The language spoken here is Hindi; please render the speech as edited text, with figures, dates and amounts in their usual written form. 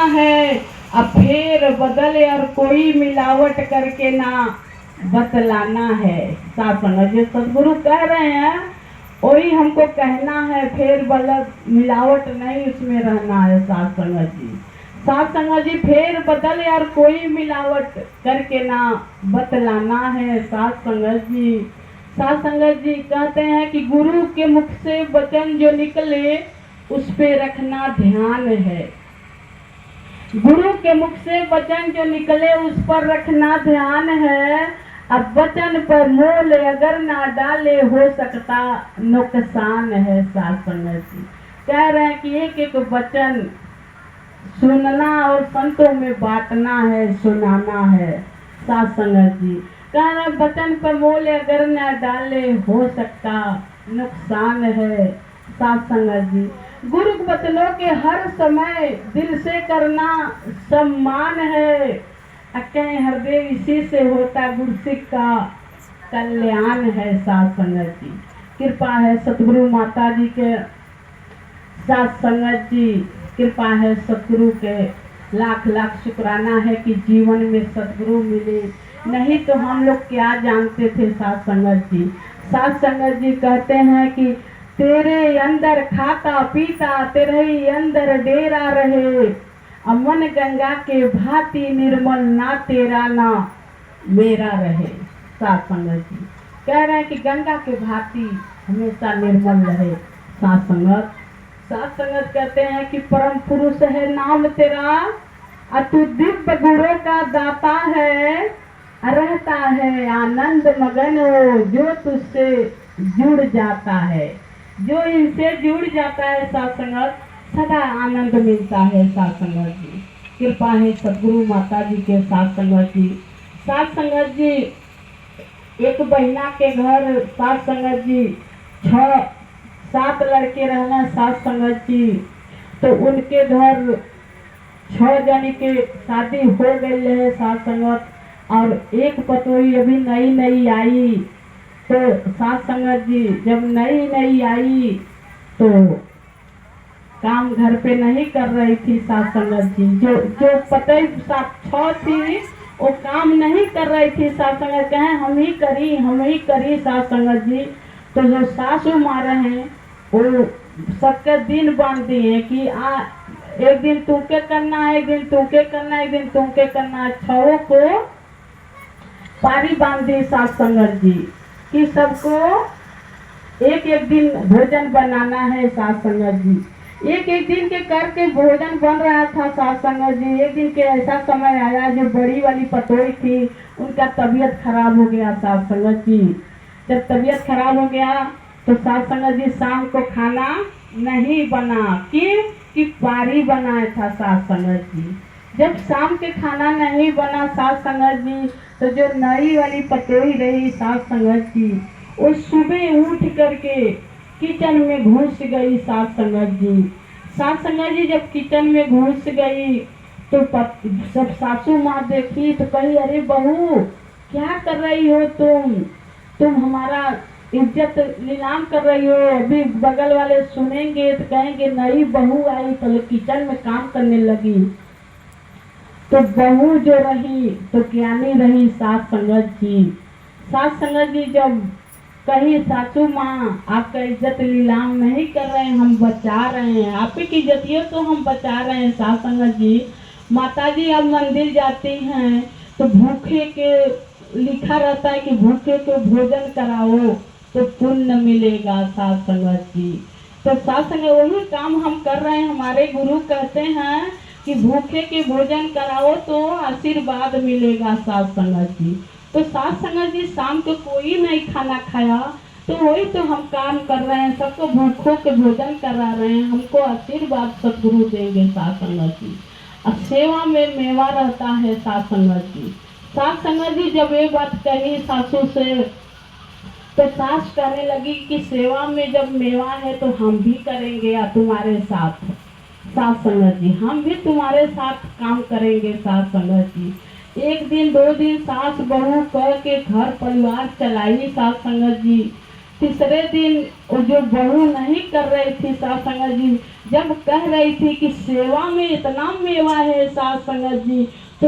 है, अब फेर बदल और कोई मिलावट करके ना बतलाना है। साथ संगत जो सदगुरु कह रहे हैं वही हमको कहना है, फेर बदल मिलावट नहीं उसमें रहना है। साथ संगत जी, साथ संगत जी, फेर बदल और कोई मिलावट करके ना बतलाना है। साथ संगत जी, साथ संगत जी कहते हैं कि गुरु के मुख से वचन जो निकले उस पे रखना ध्यान है। गुरु के मुख से वचन जो निकले उस पर रखना ध्यान है। अब वचन पर मोल अगर ना डाले हो सकता नुकसान है। साथ संगत जी कह रहे हैं कि एक एक वचन सुनना और संतों में बांटना है, सुनाना है। साथ संगत जी कह रहे हैं वचन पर मोल अगर ना डाले हो सकता नुकसान है। साथ संगत जी गुरु वचनों के हर समय दिल से करना सम्मान है। कहें हृदय इसी से होता गुरसिक का कल्याण है। साथ संगत जी कृपा है सतगुरु माता जी के। साथ संगत जी कृपा है सतगुरु के, लाख लाख शुक्राना है कि जीवन में सतगुरु मिले, नहीं तो हम लोग क्या जानते थे। साथ संगत जी, साथ संगत जी कहते हैं कि तेरे अंदर खाता पीता तेरे ही अंदर डेरा रहे, अमन गंगा के भांति निर्मल ना तेरा ना मेरा रहे। साथ संगत जी कह रहे हैं कि गंगा के भांति हमेशा निर्मल रहे। साथ संगत, साथ संगत कहते हैं कि परम पुरुष है नाम तेरा, तू दिव्य गुणों का दाता है, रहता है आनंद मगन जो तुझसे जुड़ जाता है। जो इनसे जुड़ जाता है साथ संगत सदा आनंद मिलता है। साथ संगत जी कृपा है सदगुरु माता जी के। साथ संगत जी, साथ संगत जी एक बहिना के घर साथ संगत जी 6-7 लड़के रहना। साथ संगत जी तो उनके घर 6 जन के शादी हो गई है। साथ संगत और एक पतोही अभी नई नई आई। तो साथ संगत जी जब नई नई आई तो काम घर पे नहीं कर रही थी। साथ संगत जी जो जो पतोही 6 थी वो काम नहीं कर रही थी। साथ संगत कहें हम ही करी। साथ संगत जी तो जो सासू माँ रहे वो सबके दिन बांध दिए कि एक दिन तुमके करना है, एक दिन तुमके करना है, एक दिन तुमके करना है। 6 को पारी बांध दी साथ संगत जी कि सबको एक एक दिन भोजन बनाना है। साथ संगत जी एक एक दिन के करके भोजन बन रहा था। साथ संगत जी एक दिन के ऐसा समय आया जो बड़ी वाली पतोही थी उनका तबीयत खराब हो गया। साथ संगत जी जब तबीयत खराब हो गया तो साथ संगत जी शाम को खाना नहीं बना कि पारी बनाया था। साथ संगत जी जब शाम के खाना नहीं बना साथ संगत जी तो जो नई वाली पतोही रही साथ संगत जी वो सुबह उठ करके किचन में घुस गई। साथ संगत जी, साथ संगत जी जब किचन में घुस गई तो सब सासू माँ देखी तो कही अरे बहू क्या कर रही हो तुम हमारा इज्जत नीलाम कर रही हो। अभी बगल वाले सुनेंगे तो कहेंगे नई बहू आई तो किचन में काम करने लगी। तो बहू जो रही तो ज्ञानी रही। साथ संगत जी, साथ संगत जी जब कही सासू माँ आपका इज्जत नीलाम नहीं कर रहे हैं, हम बचा रहे हैं आपकी इज्जतियों तो हम बचा रहे हैं। साथ संगत जी माता जी अब मंदिर जाती हैं तो भूखे के लिखा रहता है कि भूखे को भोजन कराओ तो पुण्य मिलेगा। साथ संगत जी तो साथ संगत वही काम हम कर रहे हैं। हमारे गुरु कहते हैं कि भूखे के भोजन कराओ तो आशीर्वाद मिलेगा। साथ संगत जी तो साथ संगत जी शाम को कोई नहीं खाना खाया तो वही तो हम काम कर रहे हैं, सबको भूखों के भोजन करा रहे हैं, हमको आशीर्वाद सदगुरु देंगे। साथ संगत जी अब सेवा में मेवा रहता है। साथ संगत जी, साथ संगत जी जब ये बात कही सासू से तो सास कहने लगी कि सेवा में जब मेवा है तो हम भी करेंगे या तुम्हारे साथ। साथ संगत जी हम भी तुम्हारे साथ काम करेंगे। साथ संगत जी एक दिन 2 दिन सास बहू कह के घर परिवार चलाई। साथ संगत जी तीसरे दिन वो जो बहू नहीं कर रही थी सास संगत जी, जब कह रही थी कि सेवा में इतना मेवा है सास संगत जी,